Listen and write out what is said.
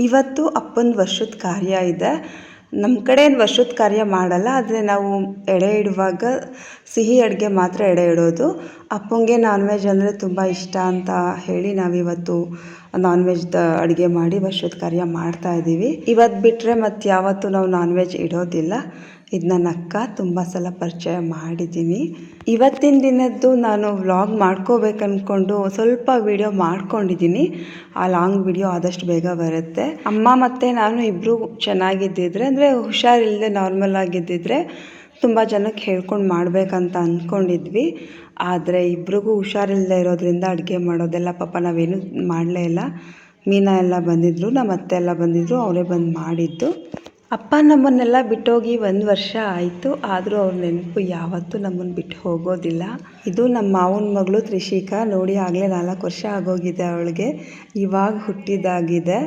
ಇವತ್ತು ಅಪ್ಪನ ವರ್ಷದ ಕಾರ್ಯ ಇದೆ. ನಮ್ಮ ಕಡೆ ಏನು ವರ್ಷದ ಕಾರ್ಯ ಮಾಡಲ್ಲ, ಆದರೆ ನಾವು ಎಡೆ ಇಡುವಾಗ ಸಿಹಿ ಅಡುಗೆ ಮಾತ್ರ ಎಡೆ ಇಡೋದು. ಅಪ್ಪಂಗೆ ನಾನ್ ವೆಜ್ ಅಂದರೆ ತುಂಬ ಇಷ್ಟ ಅಂತ ಹೇಳಿ ನಾವಿವತ್ತು ನಾನ್ ವೆಜ್ದ ಅಡುಗೆ ಮಾಡಿ ವರ್ಷದ ಕಾರ್ಯ ಮಾಡ್ತಾಯಿದ್ದೀವಿ. ಇವತ್ತು ಬಿಟ್ಟರೆ ಮತ್ತು ಯಾವತ್ತೂ ನಾವು ನಾನ್ ವೆಜ್ ಇಡೋದಿಲ್ಲ. ಇದು ನನ್ನ ಅಕ್ಕ, ತುಂಬ ಸಲ ಪರಿಚಯ ಮಾಡಿದ್ದೀನಿ. ಇವತ್ತಿನ ದಿನದ್ದು ನಾನು ವ್ಲಾಗ್ ಮಾಡ್ಕೋಬೇಕು ಅಂದ್ಕೊಂಡು ಸ್ವಲ್ಪ ವಿಡಿಯೋ ಮಾಡ್ಕೊಂಡಿದ್ದೀನಿ. ಆ ಲಾಂಗ್ ವಿಡಿಯೋ ಆದಷ್ಟು ಬೇಗ ಬರುತ್ತೆ. ಅಮ್ಮ ಮತ್ತು ನಾನು ಇಬ್ಬರು ಚೆನ್ನಾಗಿದ್ದಿದ್ರೆ, ಅಂದರೆ ಹುಷಾರಿಲ್ಲದೆ ನಾರ್ಮಲ್ ಆಗಿದ್ದಿದ್ರೆ ತುಂಬ ಜನಕ್ಕೆ ಹೇಳ್ಕೊಂಡು ಮಾಡಬೇಕಂತ ಅಂದ್ಕೊಂಡಿದ್ವಿ. ಆದರೆ ಇಬ್ರಿಗೂ ಹುಷಾರಿಲ್ಲದೆ ಇರೋದ್ರಿಂದ ಅಡುಗೆ ಮಾಡೋದೆಲ್ಲ ಪಾಪ ನಾವೇನು ಮಾಡಲೇ ಇಲ್ಲ. ಮೀನಾ ಎಲ್ಲ ಬಂದಿದ್ದರು, ನಮ್ಮ ಅತ್ತೆ ಎಲ್ಲ ಬಂದಿದ್ದರು, ಅವರೇ ಬಂದು ಮಾಡಿದ್ದು. ಅಪ್ಪ ನಮ್ಮನ್ನೆಲ್ಲ ಬಿಟ್ಟೋಗಿ 1 ವರ್ಷ ಆಯಿತು, ಆದರೂ ಅವ್ರ ನೆನಪು ಯಾವತ್ತೂ ನಮ್ಮನ್ನು ಬಿಟ್ಟು ಹೋಗೋದಿಲ್ಲ. ಇದು ನಮ್ಮ ಮಾವನ ಮಗಳು ತ್ರಿಷಿಕಾ. ನೋಡಿ, ಆಗಲೇ 4 ವರ್ಷ ಆಗೋಗಿದೆ ಅವಳಿಗೆ, ಇವಾಗ ಹುಟ್ಟಿದಾಗಿದೆ.